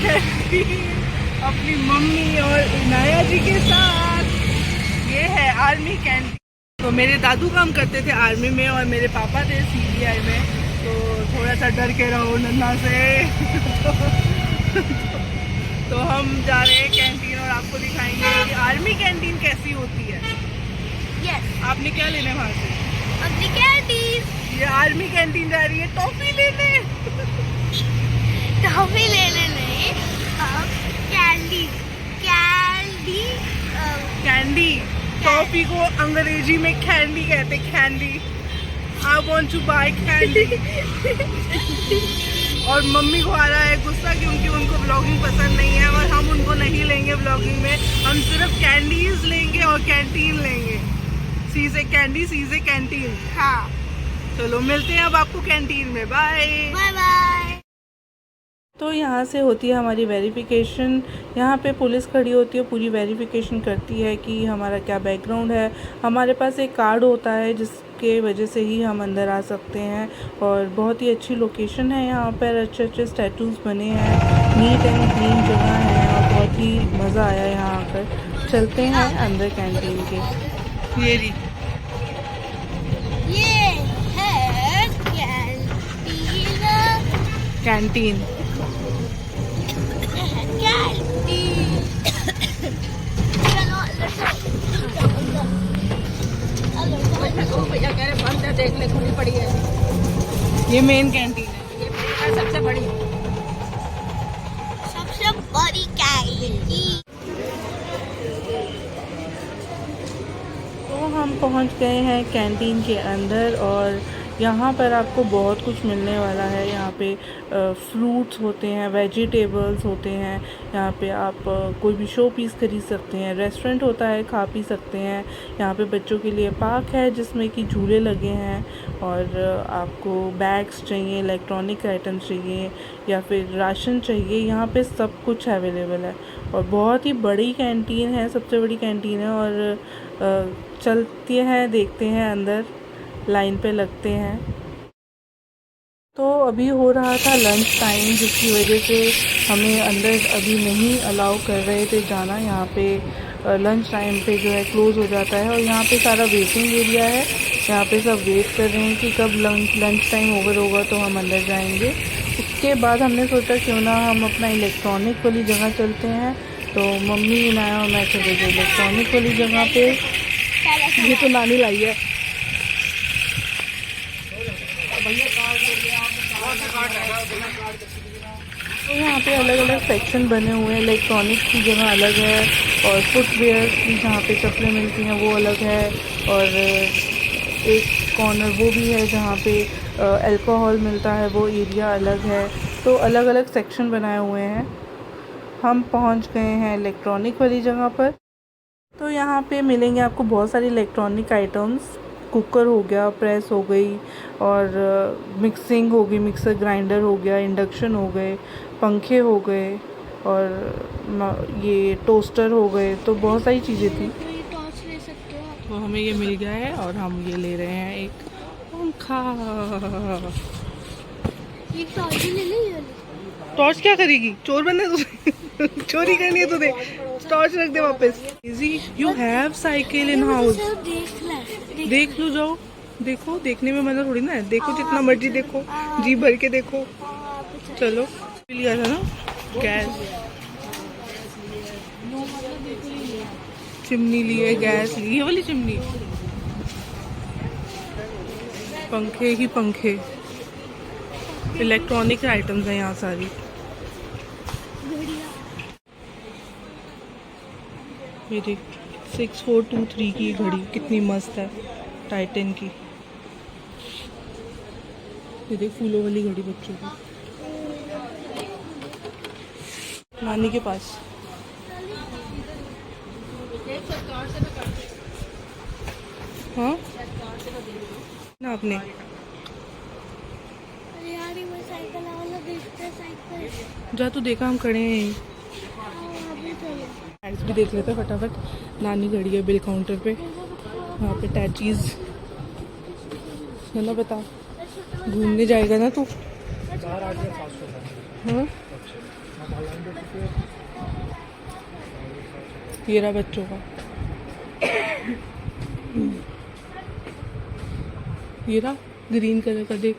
अपनी मम्मी और इनाया जी के साथ। ये है आर्मी कैंटीन। तो मेरे दादू काम करते थे आर्मी में और मेरे पापा थे CBI में, तो थोड़ा सा डर के रहो नन्ना से। तो हम जा रहे हैं कैंटीन और आपको दिखाएंगे कि आर्मी कैंटीन कैसी होती है। यस, आपने क्या लेना वहाँ से? अपनी कैंटीन। ये आर्मी कैंटीन जा रही है टॉफी लेने। टॉफी लेने नहीं, कैंडी कैंडी कैंडी, टॉफी को अंग्रेजी में कैंडी कहते, candy. I want to buy candy. और मम्मी को आ रहा है गुस्सा क्योंकि उनको व्लॉगिंग पसंद नहीं है और हम उनको नहीं लेंगे व्लॉगिंग में। हम सिर्फ कैंडीज लेंगे और कैंटीन लेंगे। सी से कैंडी, सी से कैंटीन। हाँ, चलो मिलते हैं अब आपको कैंटीन में। Bye bye bye. तो यहाँ से होती है हमारी वेरिफिकेशन। यहाँ पे पुलिस खड़ी होती है, पूरी वेरिफिकेशन करती है कि हमारा क्या बैकग्राउंड है। हमारे पास एक कार्ड होता है जिसके वजह से ही हम अंदर आ सकते हैं। और बहुत ही अच्छी लोकेशन है, यहाँ पर अच्छे अच्छे स्टैचूज़ बने हैं, नीट एंड क्लीन जगह है और बहुत ही मज़ा आया यहाँ आकर। चलते हैं अंदर कैंटीन के। ये है कैंटीन। भैया कह रहे बंद है, देख ले खुली पड़ी है। ये मेन कैंटीन है, ये सबसे बड़ी कैंटीन। तो हम पहुंच गए हैं कैंटीन के अंदर और यहाँ पर आपको बहुत कुछ मिलने वाला है। यहाँ पे फ्रूट्स होते हैं, वेजिटेबल्स होते हैं। यहाँ पे आप कोई भी शो पीस खरीद सकते हैं। रेस्टोरेंट होता है, खा पी सकते हैं। यहाँ पे बच्चों के लिए पार्क है जिसमें कि झूले लगे हैं। और आपको बैग्स चाहिए, इलेक्ट्रॉनिक आइटम्स चाहिए या फिर राशन चाहिए, यहाँ पे सब कुछ अवेलेबल है। और बहुत ही बड़ी कैंटीन है, सबसे बड़ी कैंटीन है। और चलते हैं, देखते हैं अंदर, लाइन पे लगते हैं। तो अभी हो रहा था लंच टाइम, जिसकी वजह से हमें अंदर अभी नहीं अलाउ कर रहे थे जाना। यहाँ पे लंच टाइम पे जो है क्लोज़ हो जाता है। और यहाँ पे सारा वेटिंग एरिया है, यहाँ पे सब वेट कर रहे हैं कि कब लंच टाइम ओवर होगा तो हम अंदर जाएंगे। उसके बाद हमने सोचा क्यों ना हम अपना इलेक्ट्रॉनिक वाली जगह चलते हैं। तो मम्मी इनाया और मैं चले गए इलेक्ट्रॉनिक वाली जगह पे। ये तो नानी लाई है। तो यहाँ पे अलग अलग सेक्शन बने हुए हैं। इलेक्ट्रॉनिक की जगह अलग है और फुटवेयर की जहाँ पे चप्पलें मिलती हैं वो अलग है। और एक कॉर्नर वो भी है जहाँ पे अल्कोहल मिलता है, वो एरिया अलग है। तो अलग अलग सेक्शन बनाए हुए हैं। हम पहुँच गए हैं इलेक्ट्रॉनिक वाली जगह पर। तो यहाँ पे मिलेंगे आपको बहुत सारी इलेक्ट्रॉनिक आइटम्स। कुकर हो गया, प्रेस हो गई और मिक्सिंग हो गई, मिक्सर ग्राइंडर हो गया, इंडक्शन हो गए, पंखे हो गए और ये टोस्टर हो गए। तो बहुत सारी चीज़ें थी। टॉर्च ले सकते हो आप। तो हमें ये मिल गया है और हम ये ले रहे हैं एक पंखा। ये टॉर्च ले ले। टॉर्च क्या करेगी? चोर बनना है तुझे? चोरी करनी है तुझे? टॉर्च रख दे वापस। Easy, you have cycle in house. देख लो, जाओ देखो। देखने में मजा थोड़ी ना है, देखो जितना मर्जी देखो, जी भर के देखो। चलो लिया था ना गैस, चिमनी ली है, गैस ली, ये वाली चिमनी। पंखे ही पंखे, इलेक्ट्रॉनिक आइटम्स हैं यहाँ सारी। ये देख 6423 की घड़ी कितनी मस्त है, टाइटन की। ये देख फूलों वाली घड़ी बच्चों की, नानी के पास। हाँ ना आपने जा तो देखा, हम खड़े हैं। एड्स भी देख लेते फटाफट। नानी खड़ी है बिल काउंटर पे, वहाँ पे टैचीज है ना। बता, घूमने जाएगा ना तू? हाँ ये रहा बच्चों का, ये रहा ग्रीन कलर का, देख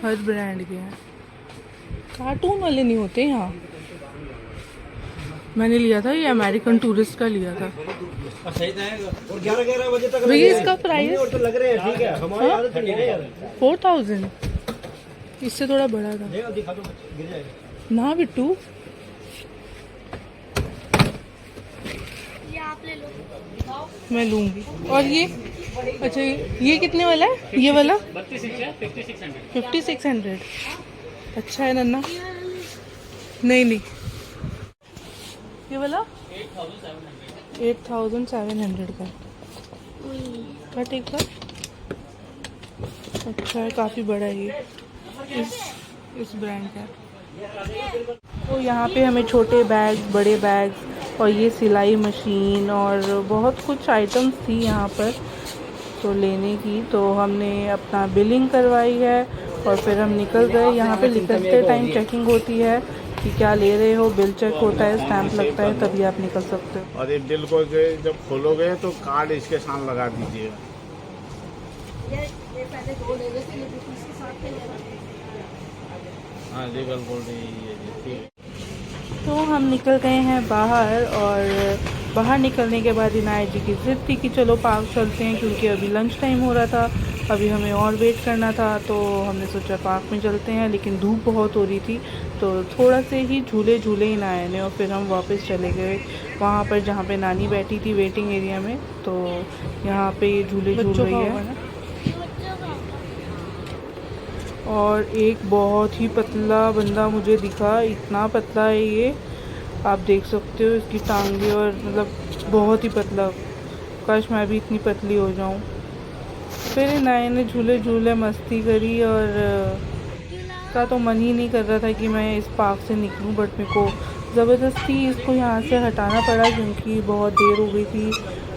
हर ब्रांड के हैं। कार्टून वाले नहीं होते यहाँ। मैंने लिया था ये अमेरिकन टूरिस्ट का लिया था। और 11 बजे तक भैया इसका प्राइस तो लग रहे हैं, ठीक है, हमारी आदत नहीं है यार। 4000, इससे थोड़ा बड़ा था देखो, दिखा दो, गिर जाएगा ना बिट्टू। ये आप ले लो। मैं लूंगी। और ये अच्छा, ये कितने वाला है ये वाला? 5600। अच्छा है नन्ना। नहीं नहीं, ये वाला 8700 का। कट एक बार। अच्छा है, काफ़ी बड़ा है ये, इस ब्रांड का। तो यहाँ पे हमें छोटे बैग, बड़े बैग और ये सिलाई मशीन और बहुत कुछ आइटम्स थी यहाँ पर तो लेने की। तो हमने अपना बिलिंग करवाई है और फिर हम निकल गए। यहाँ पे निकलते टाइम चेकिंग होती है कि क्या ले रहे हो, बिल चेक होता है, स्टैंप लगता है, तभी आप निकल सकते हो। और इस बिल को जब खोलोगे तो कार्ड इसके साथ लगा दीजिएगा। ये पहले 2 ले लेते, ये भी इसके साथ में लेना। हाँ जी, बिल्कुल ठीक। तो हम निकल गए हैं बाहर और बाहर निकलने के बाद इनायत जी की ज़िद थी कि चलो पार्क चलते हैं, क्योंकि अभी लंच टाइम हो रहा था, अभी हमें और वेट करना था। तो हमने सोचा पार्क में चलते हैं, लेकिन धूप बहुत हो रही थी तो थोड़ा से ही झूले झूले इनायत ने और फिर हम वापस चले गए वहाँ पर जहाँ पे नानी बैठी थी वेटिंग एरिया में। तो यहाँ पे ये झूले झूल रही है और एक बहुत ही पतला बंदा मुझे दिखा, इतना पतला है ये, आप देख सकते हो इसकी टांगे, और मतलब बहुत ही पतला। काश मैं भी इतनी पतली हो जाऊं। फिर नए ने झूले झूले मस्ती करी और का तो मन ही नहीं कर रहा था कि मैं इस पार्क से निकलूं, बट मेरे को ज़बरदस्ती इसको यहाँ से हटाना पड़ा क्योंकि बहुत देर हो गई थी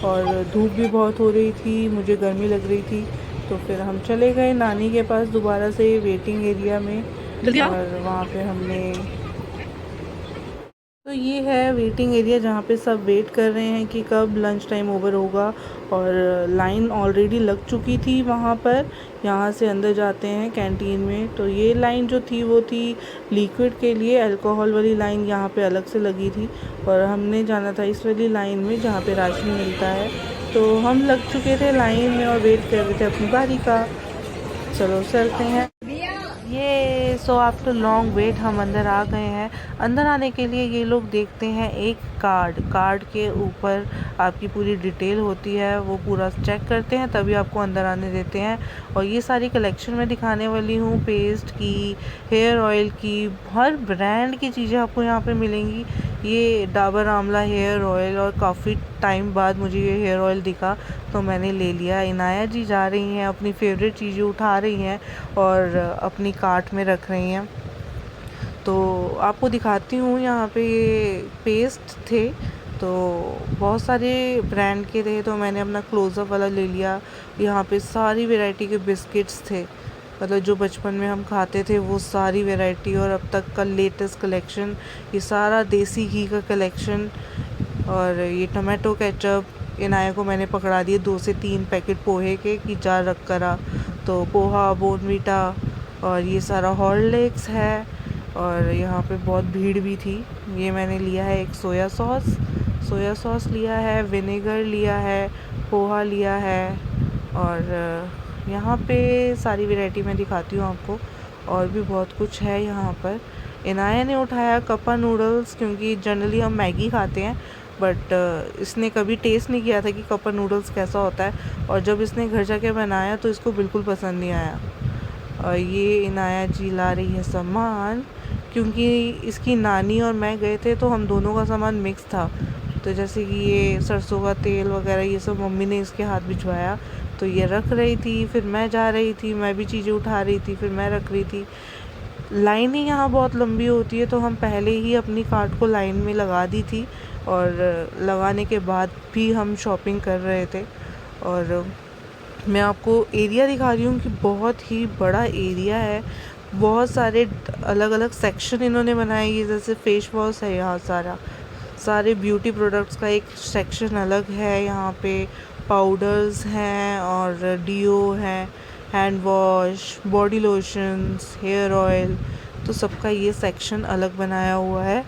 और धूप भी बहुत हो रही थी, मुझे गर्मी लग रही थी। तो फिर हम चले गए नानी के पास दोबारा से वेटिंग एरिया में और वहाँ पे हमने, तो ये है वेटिंग एरिया जहाँ पे सब वेट कर रहे हैं कि कब लंच टाइम ओवर होगा। और लाइन ऑलरेडी लग चुकी थी वहाँ पर, यहाँ से अंदर जाते हैं कैंटीन में। तो ये लाइन जो थी वो थी लिक्विड के लिए, अल्कोहल वाली लाइन यहाँ पे अलग से लगी थी और हमने जाना था इस वाली लाइन में जहाँ पे राशन मिलता है। तो हम लग चुके थे लाइन में और वेट कर रहे थे अपनी बारी का। चलो चलते हैं। ये सो आफ्टर लॉन्ग वेट हम अंदर आ गए हैं। अंदर आने के लिए ये लोग देखते हैं एक कार्ड के ऊपर आपकी पूरी डिटेल होती है, वो पूरा चेक करते हैं तभी आपको अंदर आने देते हैं। और ये सारी कलेक्शन मैं दिखाने वाली हूँ, पेस्ट की, हेयर ऑयल की, हर ब्रांड की चीज़ें आपको यहाँ पे मिलेंगी। ये डाबर आंवला हेयर ऑयल, और काफ़ी टाइम बाद मुझे ये हेयर ऑयल दिखा तो मैंने ले लिया। इनाया जी जा रही हैं, अपनी फेवरेट चीज़ें उठा रही हैं और अपनी कार्ट में रख रही हैं। तो आपको दिखाती हूँ, यहाँ पे ये पेस्ट थे तो बहुत सारे ब्रांड के थे तो मैंने अपना क्लोज़अप वाला ले लिया। यहाँ पे सारी वैरायटी के बिस्किट्स थे, मतलब जो बचपन में हम खाते थे वो सारी वैरायटी, और अब तक का लेटेस्ट कलेक्शन, ये सारा देसी घी का कलेक्शन। और ये टमाटो केचप, इनाया को मैंने पकड़ा दिए 2 से 3 पैकेट पोहे के कि जा रख करा, तो पोहा, बोर्नवीटा और ये सारा हॉर्लिक्स है। और यहाँ पे बहुत भीड़ भी थी। ये मैंने लिया है एक सोया सॉस लिया है, विनेगर लिया है, पोहा लिया है। और यहाँ पे सारी वैरायटी मैं दिखाती हूँ आपको, और भी बहुत कुछ है यहाँ पर। इनाया ने उठाया कप्पा नूडल्स, क्योंकि जनरली हम मैगी खाते हैं बट इसने कभी टेस्ट नहीं किया था कि कप्पा नूडल्स कैसा होता है, और जब इसने घर जाके बनाया तो इसको बिल्कुल पसंद नहीं आया। और ये इनाया जी ला रही है सामान, क्योंकि इसकी नानी और मैं गए थे तो हम दोनों का सामान मिक्स था। तो जैसे कि ये सरसों का तेल वगैरह ये सब मम्मी ने इसके हाथ भिजवाया तो ये रख रही थी, फिर मैं जा रही थी, मैं भी चीज़ें उठा रही थी, फिर मैं रख रही थी। लाइन ही यहाँ बहुत लंबी होती है तो हम पहले ही अपनी कार्ट को लाइन में लगा दी थी, और लगाने के बाद भी हम शॉपिंग कर रहे थे। और मैं आपको एरिया दिखा रही हूँ कि बहुत ही बड़ा एरिया है, बहुत सारे अलग अलग सेक्शन इन्होंने बनाए हैं, जैसे फेस वॉश है यहाँ सारे ब्यूटी प्रोडक्ट्स का एक सेक्शन अलग है यहाँ पे, पाउडर्स हैं और डीओ है, hand wash, body lotions, hair oil, तो सबका ये सेक्शन अलग बनाया हुआ है।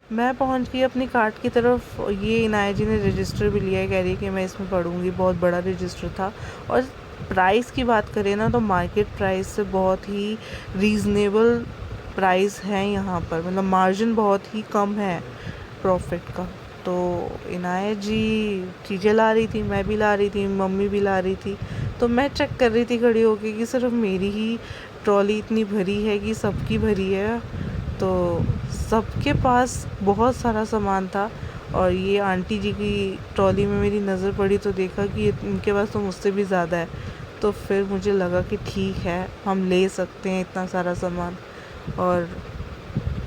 मैं पहुंच गई अपनी कार्ट की तरफ। ये इनाया जी ने रजिस्टर भी लिया है, कह रही है कि मैं इसमें पढ़ूंगी। बहुत बड़ा रजिस्टर था और प्राइस की बात करें ना तो मार्केट प्राइस से बहुत ही रीज़नेबल प्राइस है यहाँ पर, मतलब मार्जिन बहुत ही कम है प्रॉफिट का। तो इनाया जी चीज़ें ला रही थी, मैं भी ला रही थी, मम्मी भी ला रही थी। तो मैं चेक कर रही थी खड़ी होके कि सिर्फ मेरी ही ट्रॉली इतनी भरी है कि सबकी भरी है। तो सबके पास बहुत सारा सामान था और ये आंटी जी की ट्रॉली में मेरी नज़र पड़ी तो देखा कि इनके पास तो मुझसे भी ज़्यादा है। तो फिर मुझे लगा कि ठीक है, हम ले सकते हैं इतना सारा सामान। और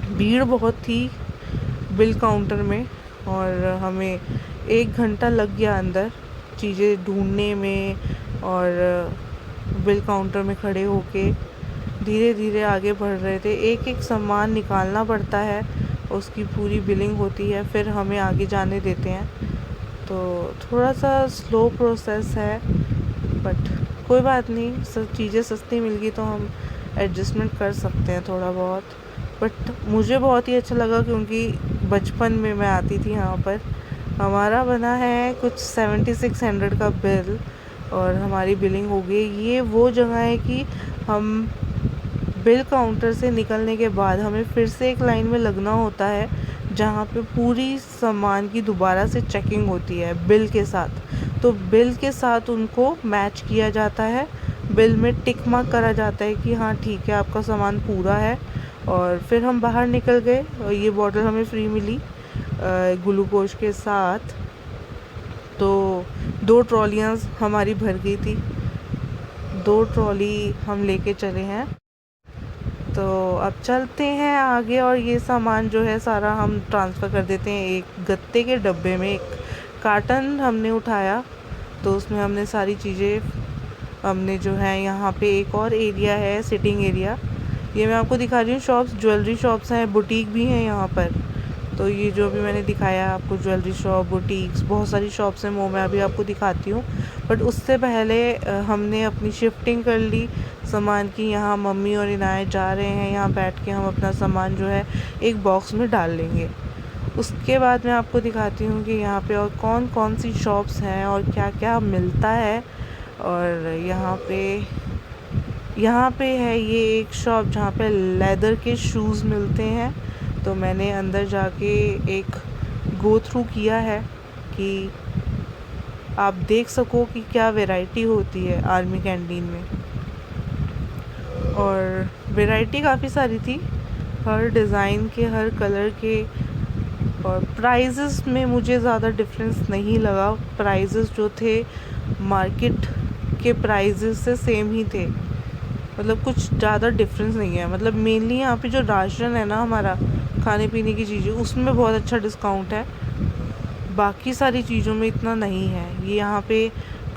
भीड़ बहुत थी बिल काउंटर में और हमें 1 घंटा लग गया अंदर चीज़ें ढूंढने में और बिल काउंटर में खड़े होके धीरे धीरे आगे बढ़ रहे थे। एक एक सामान निकालना पड़ता है, उसकी पूरी बिलिंग होती है, फिर हमें आगे जाने देते हैं। तो थोड़ा सा स्लो प्रोसेस है, बट कोई बात नहीं, सब चीज़ें सस्ती मिल गई तो हम एडजस्टमेंट कर सकते हैं थोड़ा बहुत। बट मुझे बहुत ही अच्छा लगा क्योंकि बचपन में मैं आती थी यहाँ पर। हमारा बना है कुछ 7600 का बिल और हमारी बिलिंग हो गई। ये वो जगह है कि हम बिल काउंटर से निकलने के बाद हमें फिर से एक लाइन में लगना होता है जहाँ पे पूरी सामान की दोबारा से चेकिंग होती है बिल के साथ। तो बिल के साथ उनको मैच किया जाता है, बिल में टिक मार्क करा जाता है कि हाँ ठीक है आपका सामान पूरा है। और फिर हम बाहर निकल गए और ये बॉटल हमें फ्री मिली ग्लूकोज के साथ। तो 2 ट्रॉलियाँ हमारी भर गई थी, 2 ट्रॉली हम लेके चले हैं। तो अब चलते हैं आगे और ये सामान जो है सारा हम ट्रांसफ़र कर देते हैं एक गत्ते के डब्बे में। एक कार्टन हमने उठाया तो उसमें हमने सारी चीज़ें हमने जो है, यहाँ पे एक और एरिया है सिटिंग एरिया, ये मैं आपको दिखा रही हूँ। शॉप्स, ज्वेलरी शॉप्स हैं, बुटीक भी हैं यहाँ पर। तो ये जो भी मैंने दिखाया आपको, ज्वेलरी शॉप, बुटीक्स, बहुत सारी शॉप्स हैं, वो मैं अभी आपको दिखाती हूँ। बट उससे पहले हमने अपनी शिफ्टिंग कर ली सामान की। यहाँ मम्मी और इनाया जा रहे हैं, यहाँ बैठ के हम अपना सामान जो है एक बॉक्स में डाल लेंगे। उसके बाद मैं आपको दिखाती हूँ कि यहाँ पे और कौन कौन सी शॉप्स हैं और क्या क्या मिलता है। और यहाँ पे है ये एक शॉप जहाँ पे लेदर के शूज़ मिलते हैं। तो मैंने अंदर जाके एक गो थ्रू किया है कि आप देख सको कि क्या वैरायटी होती है आर्मी कैंटीन में। और वैरायटी काफ़ी सारी थी, हर डिज़ाइन के, हर कलर के। और प्राइजेस में मुझे ज़्यादा डिफरेंस नहीं लगा, प्राइजेस जो थे मार्केट के प्राइजेस से सेम ही थे, मतलब कुछ ज़्यादा डिफरेंस नहीं है। मतलब मेनली यहाँ पे जो राशन है ना हमारा, खाने पीने की चीज़ें, उसमें बहुत अच्छा डिस्काउंट है, बाकी सारी चीज़ों में इतना नहीं है। ये यहाँ पे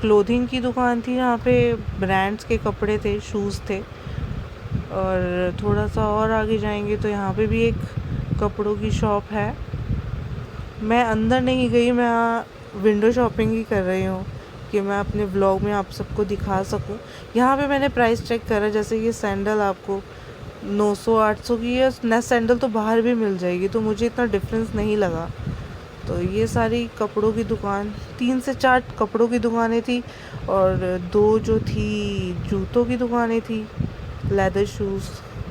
क्लोथिंग की दुकान थी, यहाँ पे ब्रांड्स के कपड़े थे, शूज़ थे। और थोड़ा सा और आगे जाएंगे तो यहाँ पे भी एक कपड़ों की शॉप है। मैं अंदर नहीं गई, मैं विंडो शॉपिंग ही कर रही हूँ कि मैं अपने व्लॉग में आप सबको दिखा सकूँ। यहाँ पे मैंने प्राइस चेक करा, जैसे ये सैंडल आपको 900-800 की है, नया सैंडल तो बाहर भी मिल जाएगी, तो मुझे इतना डिफरेंस नहीं लगा। तो ये सारी कपड़ों की दुकान, 3 से 4 कपड़ों की दुकानें थी और 2 जो थी जूतों की दुकानें थी, लेदर शूज़।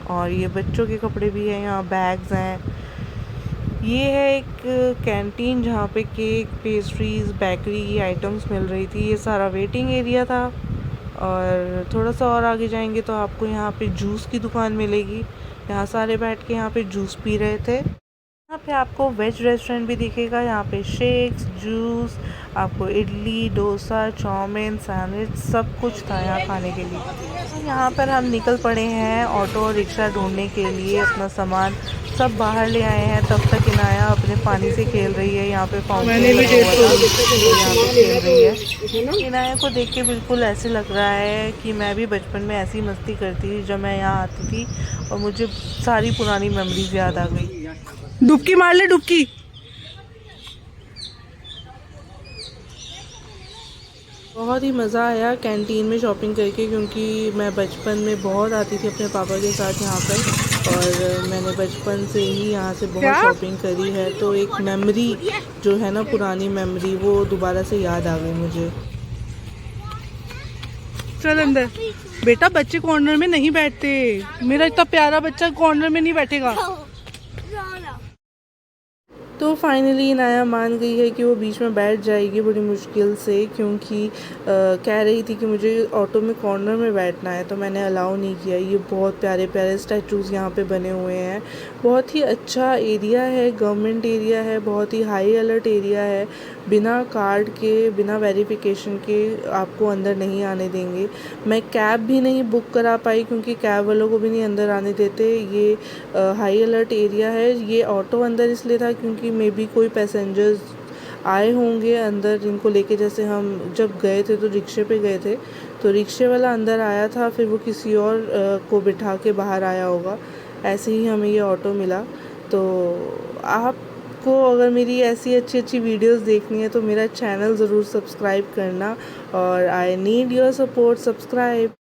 और ये बच्चों के कपड़े भी हैं, यहाँ बैग्स हैं। ये है एक कैंटीन जहाँ पे केक, पेस्ट्रीज़, बेकरी की आइटम्स मिल रही थी। ये सारा वेटिंग एरिया था। और थोड़ा सा और आगे जाएंगे तो आपको यहाँ पे जूस की दुकान मिलेगी। यहाँ सारे बैठ के यहाँ पे जूस पी रहे थे। यहाँ पे आपको वेज रेस्टोरेंट भी दिखेगा। यहाँ पे शेक्स, जूस, आपको इडली, डोसा, चाउमीन, सैंडविच सब कुछ था यहाँ खाने के लिए। यहाँ पर हम निकल पड़े हैं ऑटो और रिक्शा ढूंढने के लिए। अपना सामान सब बाहर ले आए हैं। तब तक इनाया अपने पानी से खेल रही है। यहाँ पे फाउंटेन लगा हुआ था, तो यहाँ पे खेल रही है। इनाया को देख के बिल्कुल ऐसे लग रहा है कि मैं भी बचपन में ऐसी मस्ती करती थी जब मैं यहाँ आती थी, और मुझे सारी पुरानी मेमोरीज याद आ गई। डुबकी मार ले, डुबकी। बहुत ही मज़ा आया कैंटीन में शॉपिंग करके, क्योंकि मैं बचपन में बहुत आती थी अपने पापा के साथ यहाँ पर, और मैंने बचपन से ही यहाँ से बहुत शॉपिंग करी है। तो एक मेमोरी जो है ना, पुरानी मेमोरी, वो दोबारा से याद आ गई मुझे। चल अंदर। बेटा बच्चे कॉर्नर में नहीं बैठते। मेरा इतना प्यारा बच्चा कॉर्नर में नहीं बैठेगा। तो फाइनली इनाया मान गई है कि वो बीच में बैठ जाएगी बड़ी मुश्किल से, क्योंकि कह रही थी कि मुझे ऑटो में कॉर्नर में बैठना है, तो मैंने अलाउ नहीं किया। ये बहुत प्यारे प्यारे स्टैचूज़ यहाँ पे बने हुए हैं। बहुत ही अच्छा एरिया है, गवर्नमेंट एरिया है, बहुत ही हाई अलर्ट एरिया है। बिना कार्ड के, बिना वेरिफिकेशन के आपको अंदर नहीं आने देंगे। मैं कैब भी नहीं बुक करा पाई, क्योंकि कैब वालों को भी नहीं अंदर आने देते। ये हाई अलर्ट एरिया है। ये ऑटो अंदर इसलिए था क्योंकि मे बी कोई पैसेंजर्स आए होंगे अंदर, जिनको लेके, जैसे हम जब गए थे तो रिक्शे पे गए थे, तो रिक्शे वाला अंदर आया था, फिर वो किसी और को बिठा के बाहर आया होगा। ऐसे ही हमें ये ऑटो मिला। तो आपको अगर मेरी ऐसी अच्छी अच्छी वीडियोस देखनी है तो मेरा चैनल ज़रूर सब्सक्राइब करना, और I need your support. Subscribe.